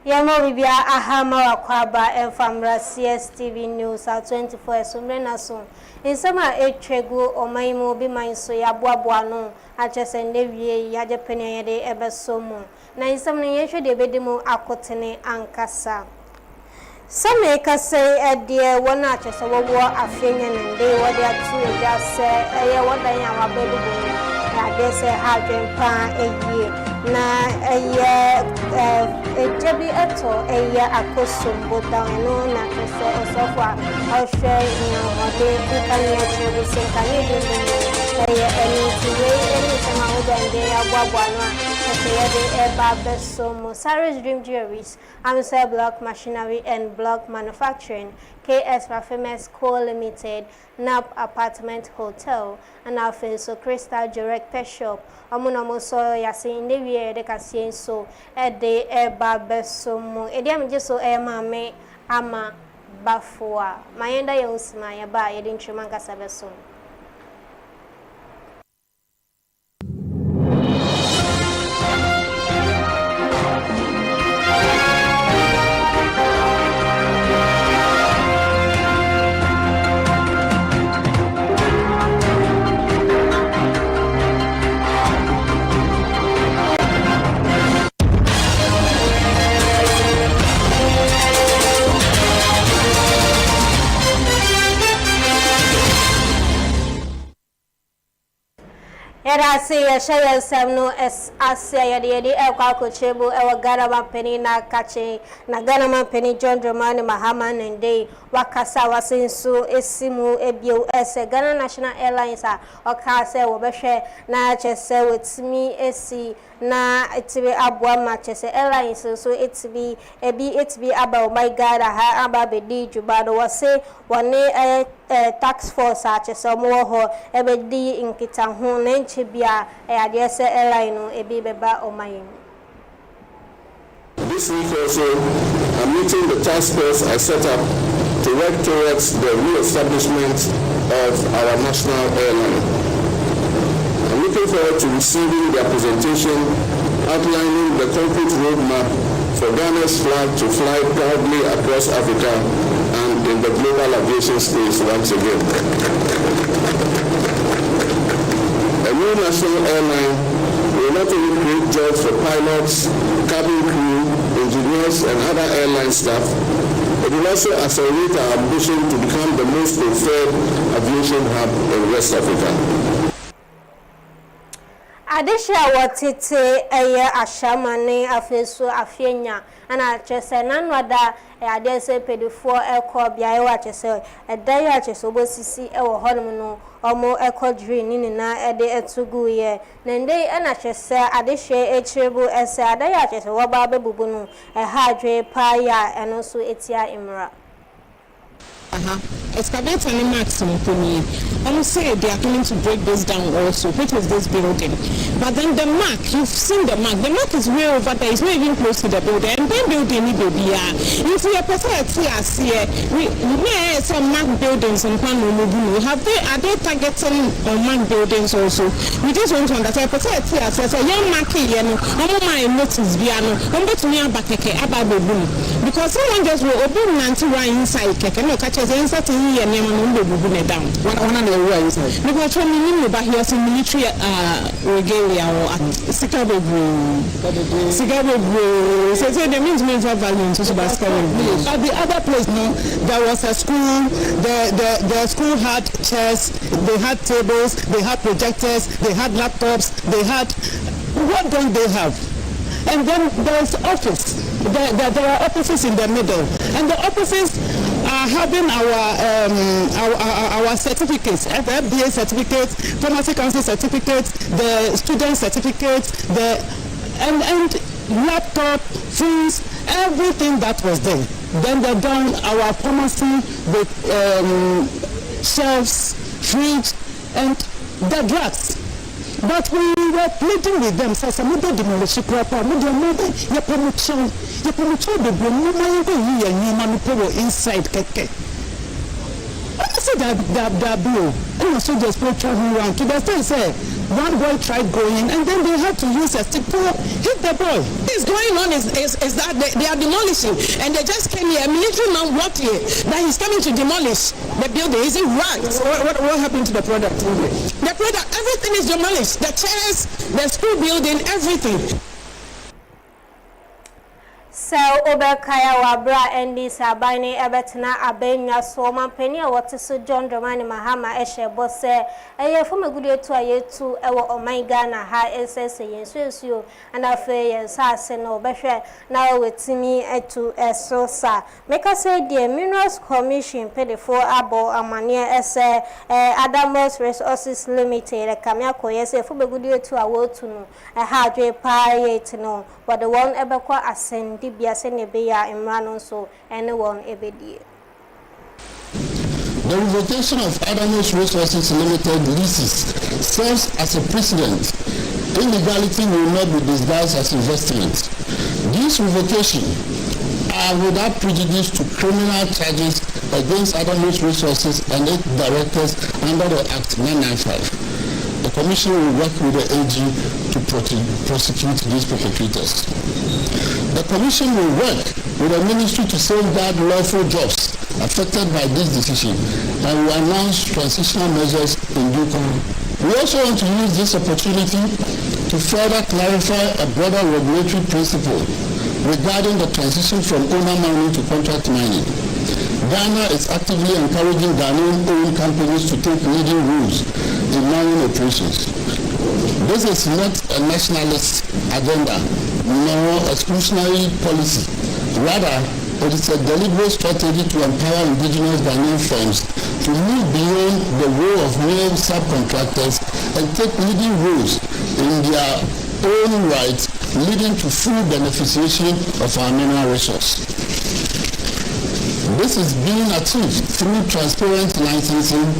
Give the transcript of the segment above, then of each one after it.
Yamo bibia ahama wakwaba enfamra Cstv News at 24 esumrena so. Insama etwegu omaimu bi manso ya boaboa no achese ndewie ya jepene yede ebesomu. Na insam ne yehwe de bedimu akotene ankasa. Some kase edie wona achese wowo afenya nde wode atu eja se eye wodan ya wabedu bo ya de se ha dwempa eyie na ejebi eto eye akosombo dano na kese osofwa ohwe nyawode kukanye chebu senkanye de eye eni sema udande ya gwagwa no Sarah's Dream Jewelries, Amsel Block Machinery and Block Manufacturing, KS Famous Co Limited, NAP Apartment Hotel, and also Crystal Direct Pet Shop. Amunamoso yasi in the year de Cassian so at the eba besomo. Ediam jeso mame ama bafua. Mayenda yosma yaba yedin chumanga sabeso. Era se ya shaya samno es asia yadi kwa kochebo ewa garama peni na kache na garama peni John Dramani Mahama nende wakasa wasinsu esimu ebio ese Ghana National Airlines a wakase wobehwe na chese wetimi esi na itibi abwa ma chese airlines so itibi aba oh my god ha aba bedi jubado wase wane tax force a chese mo ho ebedi inkita ho na nchibia adese airline no ebi beba omayin. This week also, I'm meeting the task force I set up to work towards the re-establishment of our national airline. I'm looking forward to receiving their presentation outlining the concrete roadmap for Ghana's flag to fly proudly across Africa and in the global aviation space once again. A new national airline will not only create jobs for pilots, cabin crew, engineers, and other airline staff, it will also accelerate our ambition to become the most preferred aviation hub in West Africa. Adesha watete eye ashamane afeso afenya ana chese nanwada adese pedifo eko bia ewa chese edayo achese obosisi ewo honum no omo eko dri nini na ede etugu ye nende ana chese adesha echrebu ese adayo achese woba bebubu no ha adwe pa ya eno so etia imra. Excavator and maximum for me. I say they are coming to break this down also, which is this building. But then the mark, you've seen the mark. The mark is way over there. It's not even close to the building. And then building need to be if we are we may some mark buildings in Panomubu. Are they targeting on mark buildings also? We just want to understand. A young market, my notice piano, because someone just will open 91 inside catch us inside here and down. One of the ways. Because from the military regalia or Sigabo. So the means of value to Sebastian. At the other place, no, there was a school, the school had chairs, they had tables, they had projectors, they had laptops, they had what don't they have? And then there's office. There are offices in the middle, and the offices are having our certificates, FBA certificates, Pharmacy Council certificates, the student certificates, and laptop, phones, everything that was there. Then they done our pharmacy with shelves, fridge, and the drugs. But we were pleading with them, so some of them demolish proper, your promotion, the woman inside keke. I said that bill, and also just go traveling around to the state say one boy tried going, and then they had to use a stick to hit the boy. What is going on is that they are demolishing, and they just came here. A military man walked here that he's coming to demolish the building. Is it right? What happened to the product? The product, everything is demolished. The chairs, the school building, everything. So Obekaya Wabra and this Abani Ebetna Abenya Soma Penny or what is John Dramani Mahama Eshe Bosse a from a good to a year to our my Ghana high SS you and I feel Sassen Beshe now with me to a sosa. Make us say the Minerals Commission paid for Abo Amania as Adamos Resources Limited a Kamiako yes a from a good to a world to know a hard pie to know what the one ever qua ascend. So anyone ebedi. The revocation of Adamos Resources Limited leases serves as a precedent. Illegality will not be disguised as investment. This revocation are without prejudice to criminal charges against Adamos Resources and its directors under the Act 995. The Commission will work with the AG to prosecute these perpetrators. The Commission will work with the Ministry to safeguard lawful jobs affected by this decision and will announce transitional measures in due course. We also want to use this opportunity to further clarify a broader regulatory principle regarding the transition from owner mining to contract mining. Ghana is actively encouraging Ghanaian-owned companies to take leading roles in mining operations. This is not a nationalist agenda nor exclusionary policy. Rather, it is a deliberate strategy to empower indigenous Ghanaian firms to move beyond the role of mere subcontractors and take leading roles in their own right, leading to full beneficiation of our mineral resource. This is being achieved through transparent licensing,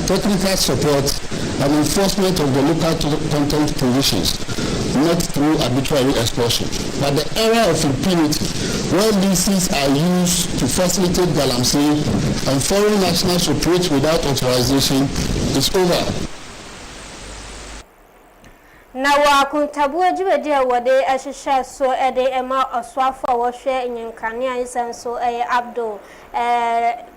technical support, and enforcement of the local content provisions, not through arbitrary exploitation. But the era of impunity, where leases are used to facilitate galamsey and foreign nationals operate without authorization, is over. Now, Kuntabu Jubadia, what they ashisha so a day ema or swafa was share in Yankania and so a Abdo.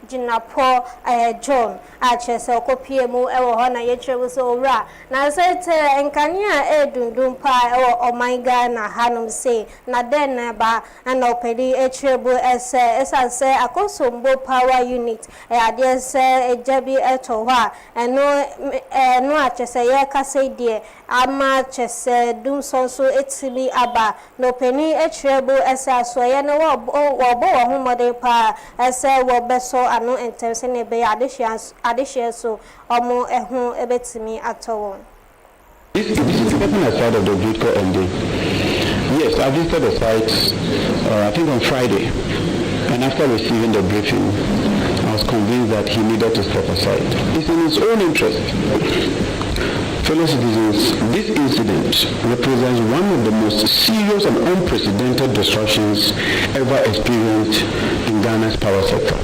Jinapo John Arches or Copiemu or Hona Yetre was ora. Now said Enkania Edundum Pie or my Ghana Hanum say, Naden ba and opedi Etrebu as I say a consumbo power unit. I dare say a Jabi Etowa and no Arches a Yaka say dear. Ama Chess Dum Sonso Etsimi Abba no penny Etrebu as I swear no or bo home de pa as I were best so. No intense in be addition so or more ebetimi at all. This is stepping aside of the Bidco MD. Yes, I visited the site I think on Friday, and after receiving the briefing I was convinced that he needed to step aside. It's in his own interest. Fellow citizens, this incident represents one of the most serious and unprecedented disruptions ever experienced in Ghana's power sector.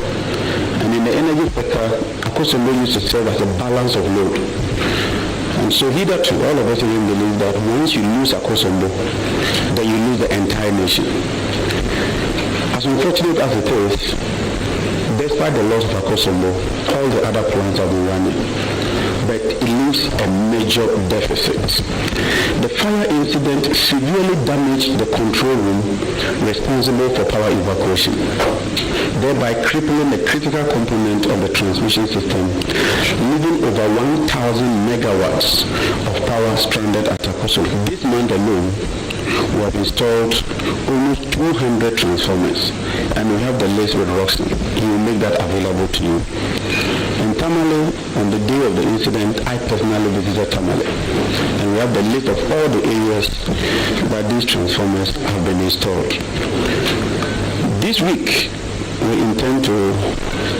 And in the energy sector, Akosombo used to serve as a balance of load. And so hitherto, all of us even believe that once you lose Akosombo, then you lose the entire nation. As unfortunate as it is, despite the loss of Akosombo, all the other plants have been running. But it leaves a major deficit. The fire incident severely damaged the control room responsible for power evacuation, thereby crippling the critical component of the transmission system, leaving over 1,000 megawatts of power stranded at Akosombo. This month alone, we have installed almost 200 transformers, and we have the list with Roxy. He will make that available to you. In Tamale, on the day of the incident, I personally visited Tamale, and we have the list of all the areas that these transformers have been installed. This week, we intend to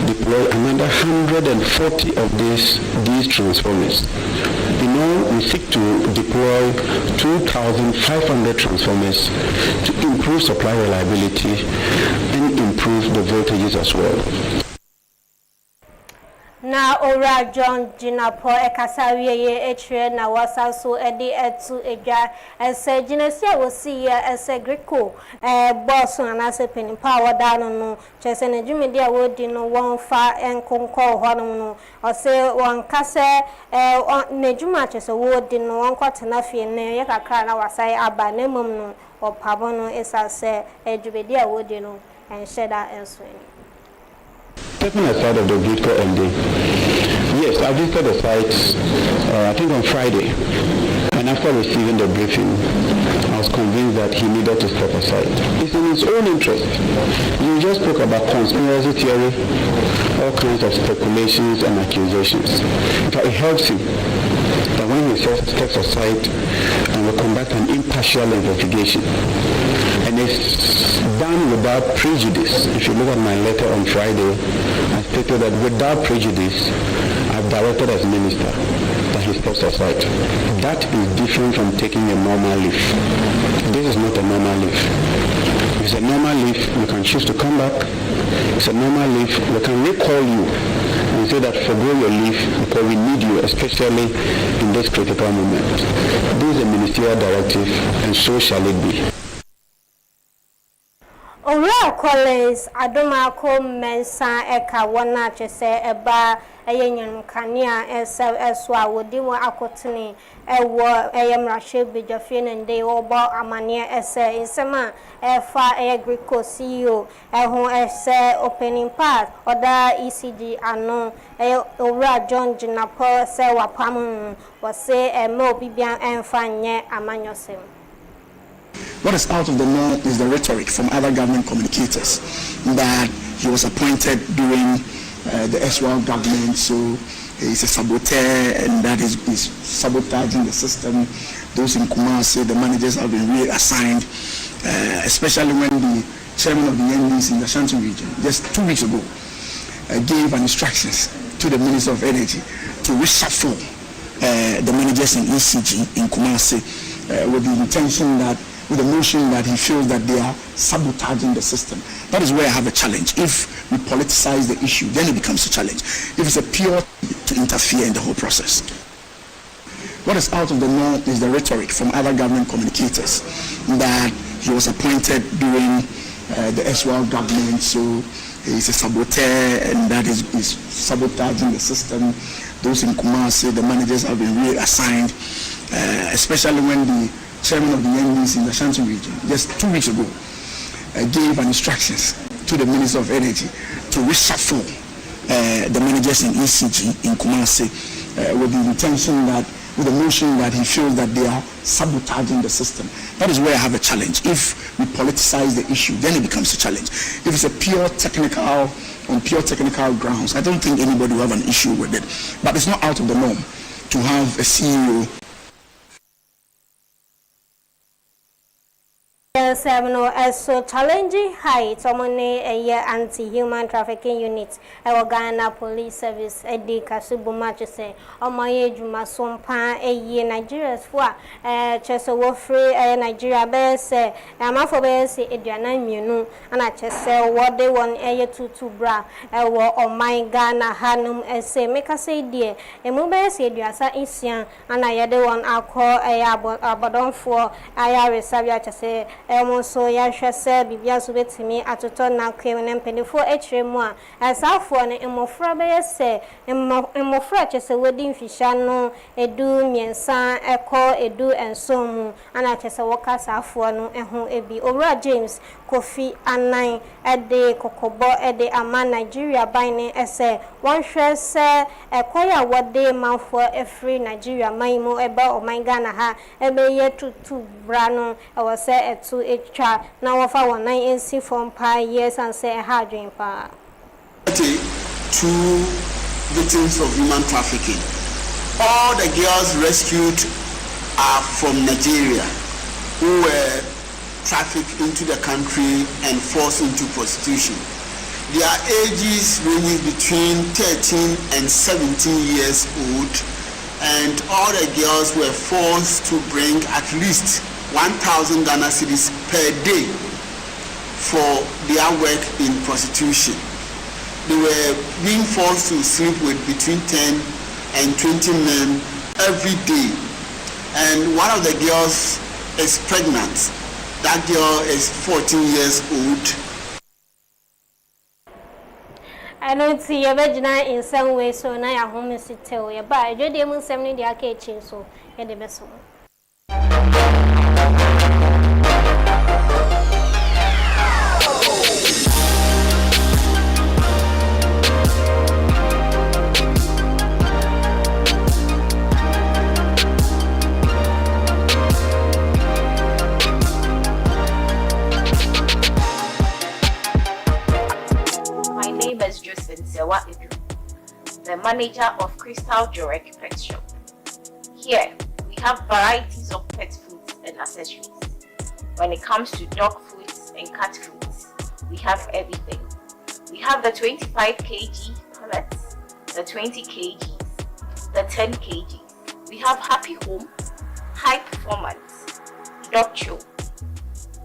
deploy another 140 of these transformers. In all, we seek to deploy 2,500 transformers to improve supply reliability and improve the voltages as well. Na ora John Jinapo Ekasawiye etre na wasanso edi etu edwa ese ginesia wosi ya ese Greco boss na se penimpa wada no chese na dwumedi a wodi no wonfa enkonko ho no ose wonkase na dwuma chese wodi no wonkotena fie ne ye kakra na wasai aba na mum no opabo no esase dwumedi a wodi no ensheda ensweni. Taking aside of the Bidco MD, yes, I visited the site, I think on Friday, and after receiving the briefing, I was convinced that he needed to step aside. It's in his own interest. You just spoke about conspiracy theory, all kinds of speculations and accusations. In fact, it helps him that when he steps aside and will conduct an impartial investigation, and it's done without prejudice. If you look at my letter on Friday, I stated that without prejudice, I've directed as minister that he steps aside. That is different from taking a normal leave. This is not a normal leave. If it's a normal leave, you can choose to come back. If it's a normal leave, we can recall you and say that forgo your leave because we need you, especially in this critical moment. This is a ministerial directive, and so shall it be. Ora Collins Adomako Mensa Eka wana chese eba eyenyen kania eswa wodi wo akotene ewo eyemrahye bejafie nde obo amane ese insema efa Greco CEO ehun ese opening part oda ECG ano Ora John Jinapo se wapam wose eme obibian emfa nye amanyosem. What is out of the norm is the rhetoric from other government communicators that he was appointed during the SWAL government, so he's a saboteur and that is sabotaging the system. Those in Kumasi, the managers have been reassigned, especially when the chairman of the NDC in the Ashanti region, just 2 weeks ago, gave instructions to the Minister of Energy to reshuffle the managers in ECG in Kumasi with the intention that with the notion that he feels that they are sabotaging the system. That is where I have a challenge. If we politicize the issue, then it becomes a challenge. If it's a pure to interfere in the whole process. What is out of the norm is the rhetoric from other government communicators that he was appointed during the SWAL government, so he's a saboteur and that is sabotaging the system. Those in Kumasi, the managers have been reassigned, especially when the chairman of the NDC in the Ashanti region, just 2 weeks ago, gave instructions to the Minister of Energy to reshuffle the managers in ECG in Kumasi with the intention that, with the notion that he feels that they are sabotaging the system. That is where I have a challenge. If we politicize the issue, then it becomes a challenge. If it's a pure technical, on pure technical grounds, I don't think anybody will have an issue with it. But it's not out of the norm to have a CEO. So challenging height omone anti-human trafficking unit Ghana Police Service edi kasubuma chese omoye djuma sompa Nigerians for chese wo free Nigeria be se amafo be se eduana mienu ana chese wo de won tutu bra wo oman Ghana hanum ese meka se die emu be se eduasa isian ana yede won akọ abodonfo aya resabia chese so ya hwese bibia so betimi atoto na kwem na mpenifo echiremu a asafo ne emofra be yese emofra chese wodi mfisha no edu miensa eko edu ensomu ana chese woka safo no eho ebi Owura James Kofi Anan ede kokobo ede ama Nigeria bine ese won hwese ekoya wode manfo efri Nigeria maimo eba oman Ghana ha ebe ye tutu bra no ewose etu twa na wofa wonan ensi from pa years and say ha dwen pa. 2 victims of human trafficking. All the girls rescued are from Nigeria who were trafficked into the country and forced into prostitution. Their ages range between 13 and 17 years old, and all the girls were forced to bring at least 1,000 Ghana cedis per day for their work in prostitution. they were being forced to sleep with between 10 and 20 men every day. And one of the girls is pregnant. That girl is 14 years old. I don't see a vagina in some way, so now I'm home to tell you. But I do the moon 70 the kitchen, so you're the best one. The manager of Crystal Jurek Pet Shop. Here, we have varieties of pet foods and accessories. When it comes to dog foods and cat foods, we have everything. We have the 25 kg pellets, the 20 kgs, the 10 kgs. We have Happy Home, High Performance, Dog Chew,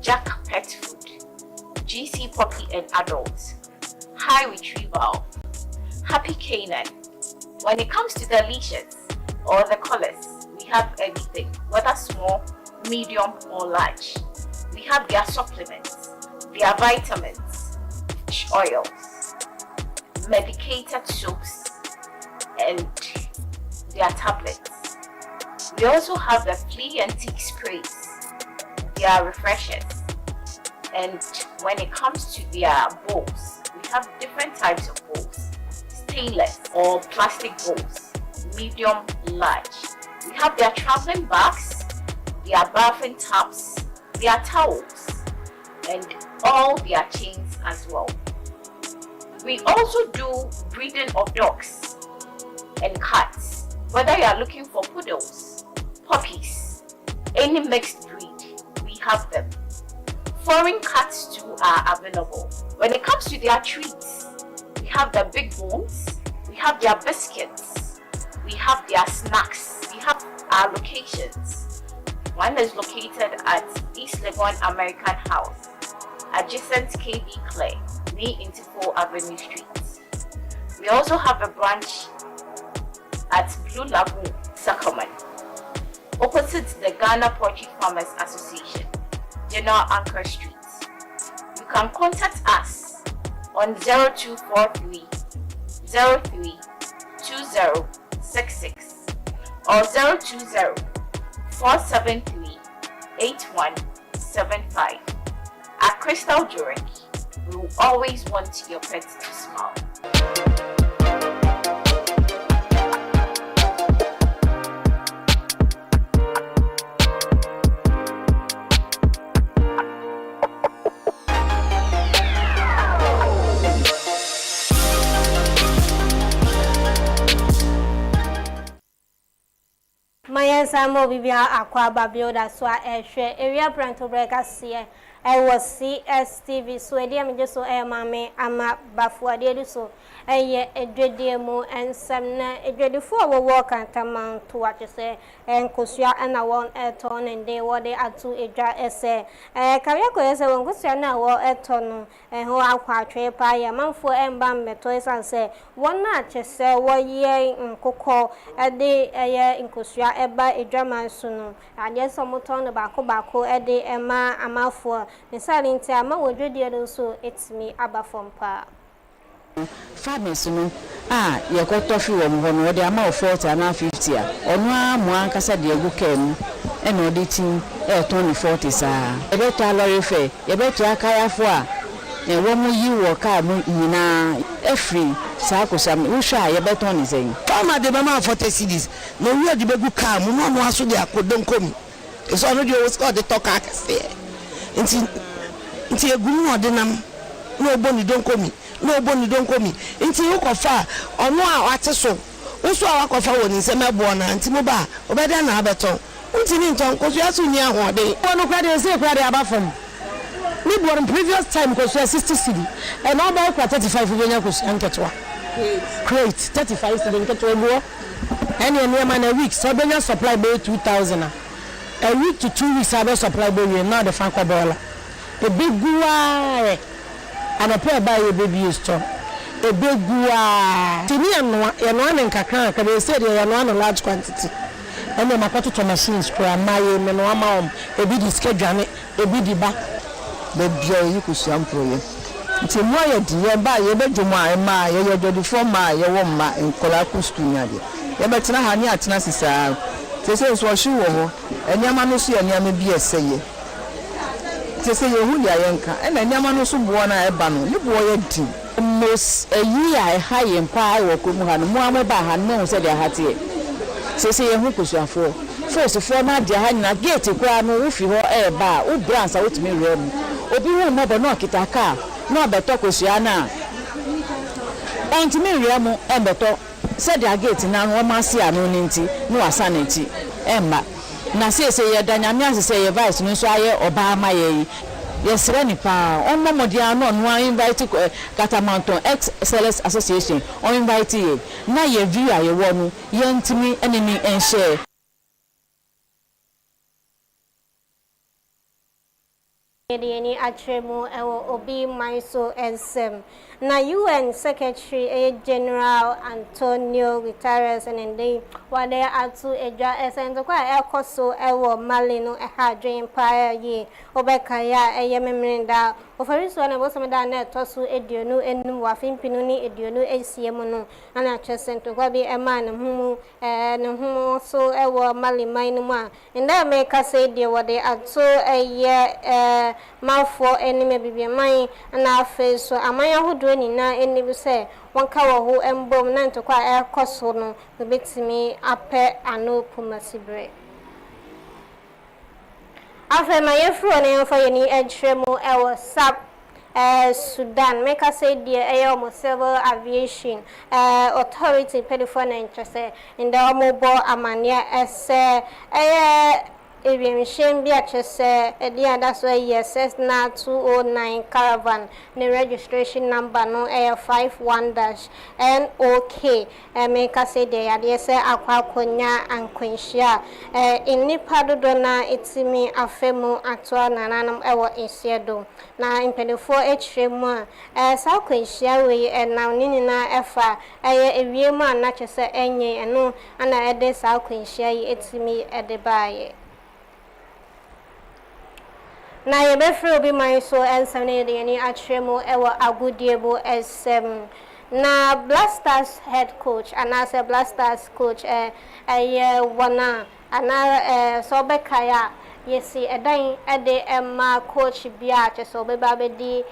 Jack Pet Food, GC Puppy and Adults, High Retrieval, Happy Canine. When it comes to the leashes or the collars, we have everything, whether small, medium or large. We have their supplements, their vitamins, fish oils, medicated soaps, and their tablets. We also have the flea and tick sprays, their refreshers. And when it comes to their bowls, we have different types of bowls. Stainless or plastic bowls, medium, large. We have their traveling bags, their bathing tubs, their towels, and all their chains as well. We also do breeding of dogs and cats. Whether you are looking for poodles, puppies, any mixed breed, we have them. Foreign cats too are available. When it comes to their treats, we have the big bones, we have their biscuits, we have their snacks, we have our locations. One is located at East Legon American House, adjacent KB Clay, near Intifo Avenue Street. We also have a branch at Blue Lagoon, Sacramento, opposite the Ghana Poultry Farmers Association, General Anchor Street. You can contact us on 0243 03 2066 or 020 473 8175. At Crystal Jurek, we will always want your pet to smile. Samo bibia akwa babio da so ehwe area pranto breaker sie was Cstv so e dia me so mame ama bafuade du so eye edwedie mu ensem na edwedifo wo kantaman to atse enkosua na won eton nde wo de atu edwa ese kawia ko ese won kosua na wo eton no ho akwa atwe pa ya manfo emba mbeto esanse won na atse wo ye nkokọ ede eye nkosua eba edwaman so no ade somoton no bako ede ema amafo nisali nti ama wodwedie do so etimi abafompa farmers no ye ko tofi wo mo no de ama 40 na 50 a onu amu ankasa de egu kam e no de tin e ton 40 saa e be to alori fe e be to akayafo a e wo mu yi wo ka mu nyina e free saa ko sam wo hwa ye be ton ni sen farmer de be ma 40 cedis no wi de begu ka mu no no aso de akodon komi e so no de wo score de talk akase nti egunu no de nam no boni don komi no boni don komi nti wo kofa ono a wate so wo so a wakofa woni nsem ebo na nti mo ba obeda na abeton nti ni nton ko so aso ni ahode wono kwa de se kwa de abafom ni born previous time ko so 60 cedi and now ba kwa 35 benya ko so nketwa great 35 cedi nketwa bo and your man a week so benya supply by 2000 a week to 2 weeks I supply by you now the fan kwa bola a big guy and a pair by your baby store ebegua tini yanoa ne nkakra ka dey say yanoa no large quantity ene makoto machines kura maye me no ama ebi di schedule ebi di ba the bio you could sample ye nti mo ye di ye ba ye bedwumo a ma ye dodi form ma ye wo ma enkola ku school nya de ye betena ha ni atena sisa tese so hwe wo ho enyama no so ye nyama bi eseye tese ye hu ya yenka ena nyama no so bo na eba no ni bo ye di mos eyi a ha ye mpa wo ko mu ha no mo ameba ha no se de ha tie tese ye hu kusuafo first for na de ha nyina gate kwa no wo fi ho eba wo bransa wo timi re mu obi hu mo bo no kitaka no beto kusua na ontimi re mu embeto se de gate na no ma si anu ni nti no asa na nti emma na se ye danyame asese ye vice no so aye oba ma ye yesre ni pa on momodia no no invite Katamanton Excellence Association on invite ye na ye view aye wo no ye ntimi eneni enshare Ni atremu ewo obi maiso ensem na UN Secretary General Antonio Guterres and wade atu eja esento kwa ekoso ewo Mali no eha dwen pa ye obeka ya memrinda ofariso na bosameda na etoso eduonu enum wafimpinu ni eduonu esiemu no ana chesento kwa bi ema ne humu so ewo Mali mainu ma nda meka say de wade atu mafo enime bibiaman na afeso amanya hodo ni na enibi se wonka wo ho embom na ntokwa ekoso no betimi ape anopu masibre afa ma yefro na yefo yeni edremu ewo sap Sudan make us say the air civil aviation authority pedifone na interest in the mobile amania ese Ebi shem bi achese edi adaso yes na 209 caravan the registration number no 51-NOK make us say dey ade se akwakonya ankwinhia inipa dodo na etimi afemu atwa nananam ewo insiedo na impedifo echiremu sa kwinhia we na nini na efa ewiemu na chese enye eno ana ede sa kwinhia yi etimi ede baaye na ye befre obi man so ensane de ni atremu ewo agudiebo SM na Blasters head coach anase Blasters coach wana ana so bekaya yesi edan ede emma coach bia cheso beba bedi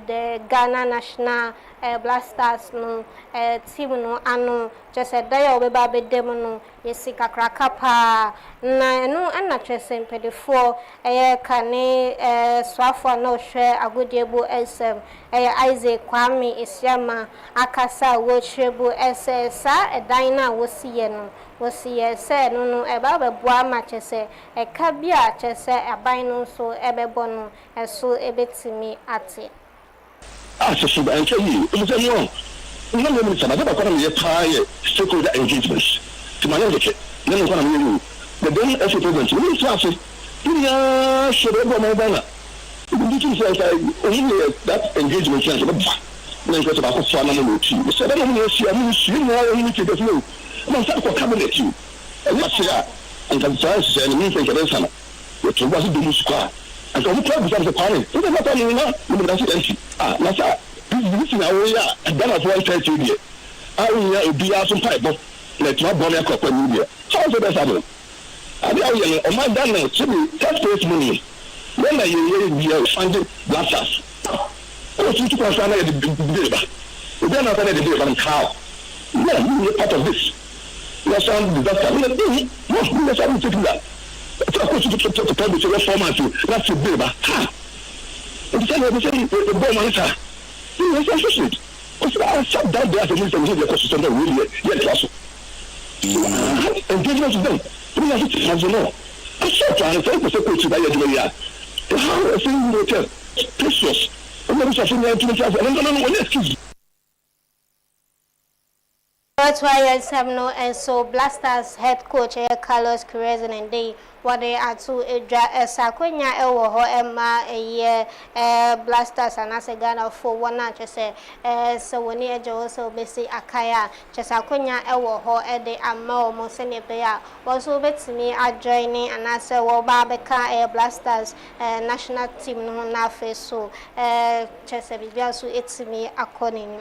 the Ghana national Blasters no team no ano chese dai obeba bedem no yesi kakraka pa na no ana chese mpedefo kane swafo na ohwe agodiebu SM Isaac Kwame Esiama akasa wo chrebu SSA edan na wosiye no wosiye se no eba beboa ma chese eka bia chese aban no so ebebo no eso ebetimi ate so and tell you it was no stakeholder engagements to my knowledge no the then as president we say yeah should have more than that engagement chance no because about so na no chi so that no see am see no we need to go no start for cabinet you and what say and can say and me think that sana what was do muska and so we try to the parent so that no no presidency na sa this na we ya and then of one church here we obi aso pipe but let no bone akọ media how so that happen abi awo o man dan no to be tax money when you find blasters o ti to concern the debate o dey na the debate on how yeah you are part of this you sound disaster no you sound particular of course to publish the format that's a bit ha and the bomb answer you are associate o shut down there to the ecosystem that really yeah class engagement with them we have to have no I said to her for coach by your how a thing hotel precious and then something like 20,000 and no excuse TWI no and so Blasters head coach Carlos Queiroz and they what they are to Sakonya ewo ho Emma a year Blasters and as a Ghana for one night say so when you also basi akaya Chesakonya ewo ho de amma mo sene beya also bet me are joining and I say well Babeka Blasters national team no na face so Chesabia so it's me according.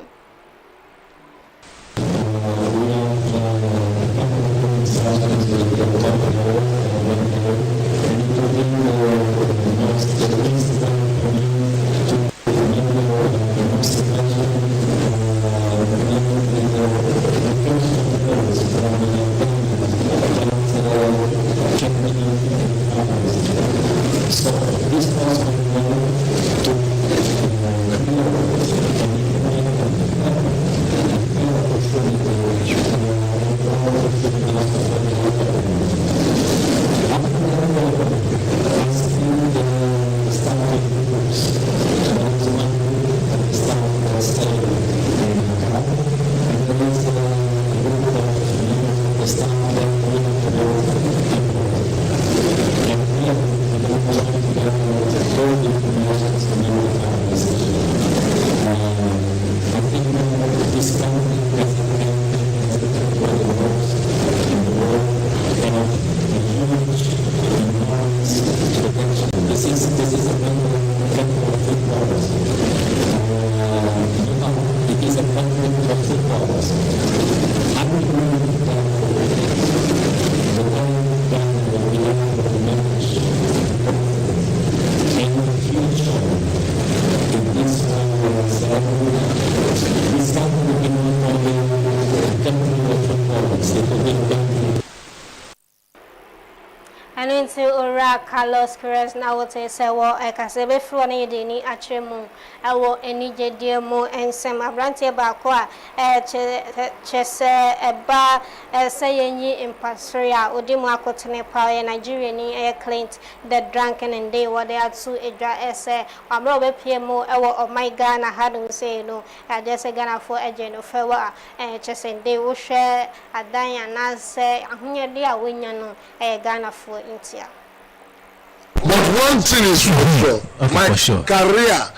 Carlos Queiroz na wote say wo ekase be fro na yede ni atremu ewo eni jedie mu ensem abrante ba ko a chese eba say yenyi impasria odimu akotene pa ye Nigeria ni Clint the drunken and day what they are to edra say amro be pie mu ewo oh my Ghana hadu say no just Ghana for agent of fewa chese dey wo hwe adan na say ahunye de a wonya no Ghana for intia. But one thing is for sure, my career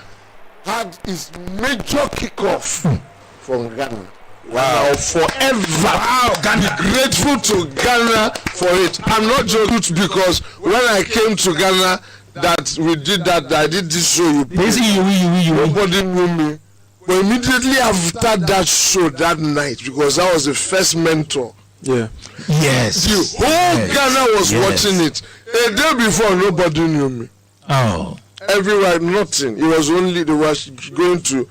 had its major kickoff from Ghana. Wow, forever. Wow, Ghana. Grateful to Ghana for it. I'm not joking because when I came to Ghana, that we did that, I did this show. Nobody knew me. But immediately after that show that night, because I was the first mentor. Yeah. Yes. The whole Ghana was watching it. A day before, nobody knew me. Oh. Everywhere, nothing. It was only they were going to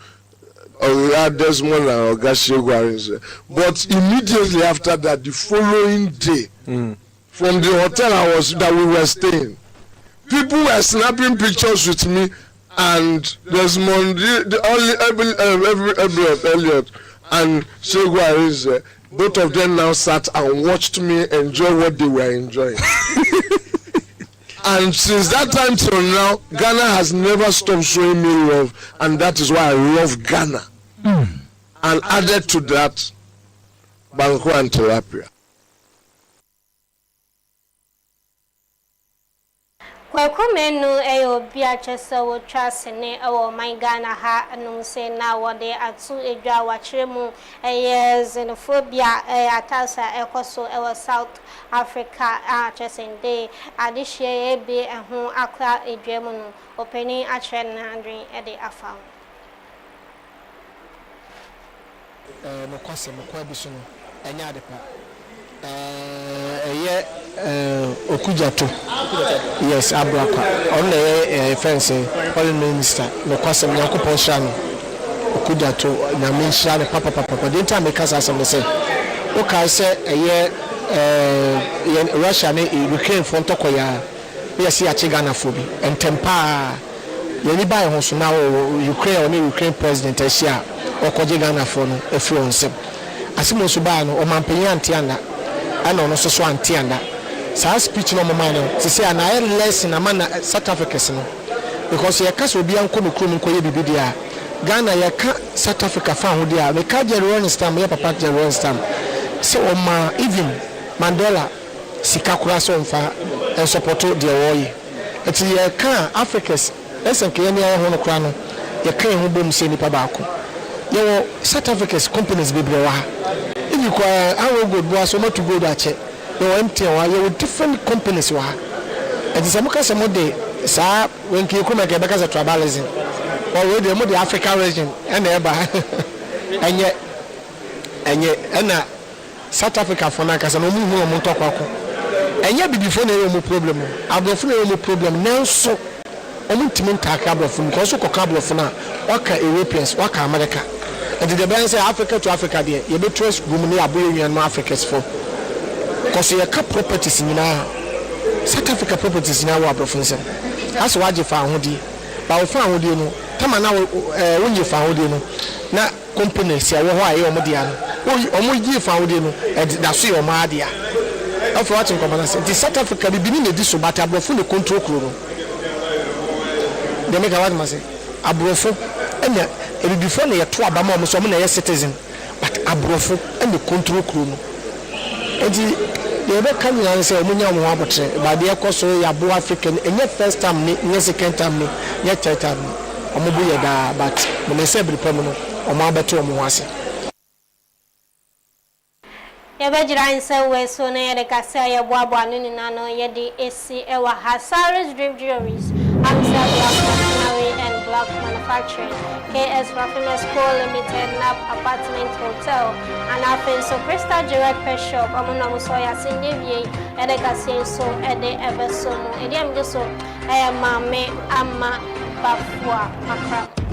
Desmond and Ogashiogwarinze. But immediately after that, the following day, from the hotel that we were staying, people were snapping pictures with me and Desmond, Elliot and Shogwarinze. Both of them now sat and watched me enjoy what they were enjoying. And since that time till now, Ghana has never stopped showing me love, and that is why I love Ghana. And added to that, Banco and Tilapia. Kwakumenu bia chese wo twasene my Ghana ha anu se na wode atu edwa wachiremu xenophobia atasa ekoso South Africa chese nde adihye ebe ehu akwa edwemu no openi achre na andrin de afa mo kwase mo kwa biso no enya adepa Okujato. Yes, Abraka. On the fence, foreign minister, no question, Yakupo Shan, Okujato, Namisha, the Papa. But the time because as I say, okay, say a year Russia, Ukraine, Fontokoya, yes, Yachigana Phobi, and Tempa, Yanibai Hosu now, Ukraine, or Ukraine president, Asia, or Kojigana phone, a fluence. Asimo Subano, or Mampian Tiana. I know no so antianda. So speech no man to say an I less in a man South Africa because your cast will be uncle Krum Ghana, South Africa found there. The Kaja Rolling Stamp, your papa Rolling Stamp. so oma even Mandela sika kura so mfa and support the war eti ye kan Africans esen ke ne ayo no kura no ye kan ho bom se nipa ba ko ye South Africa's companies bebre wa if you kwa awo good boy so not to go that che ye empty wa ye different companies wa eti se muka se mo de sa when ki kuma ke beka se tribalism or we de mo the African region and eba enye ena South Africa for na kasa no mu hu mo ntokwa enye bibifo na ye mo problem abrofo na ye mo problem nanso omu ntimi ntaka abrofo because so koka abrofo na waka Europeans waka America and the ben say Africa to Africa there you be trust room ni aboye nwan no Africans for because you ka properties nyina South Africa properties nyina wa abrofo nsem as waje fa ahodi ba wo fa ahodi no tama na wonye fa ahodi no na companies ya wo ho aye omo dia no omo yi fa ahodi no da so yo ma dia of watching commoners the South Africa be benin edi so but abrofo ne control kuro no they make what must say abrofo enya e before na ye to abama omo so mo na ye citizen but abrofo and the control kuro no enti they be kan yan say omunya mo abotre but they koso ya bo African enye first time ni second time ni ye third time ni omo bu ye da but mo say every problem no omo abeto omo ase Yabajira nse we so na yede kase ya boabo anu ni nano yede esi ewa Hasaris Dream Jewelries Amsa Black Machinery and Black Manufacturing KS Raffiners Co Limited Nap Apartment Hotel and Afen so Crystal Direct Pet Shop amuna musoya sinjevie yede kase so ede ebeso mu ede amdo so mame ama bafua makra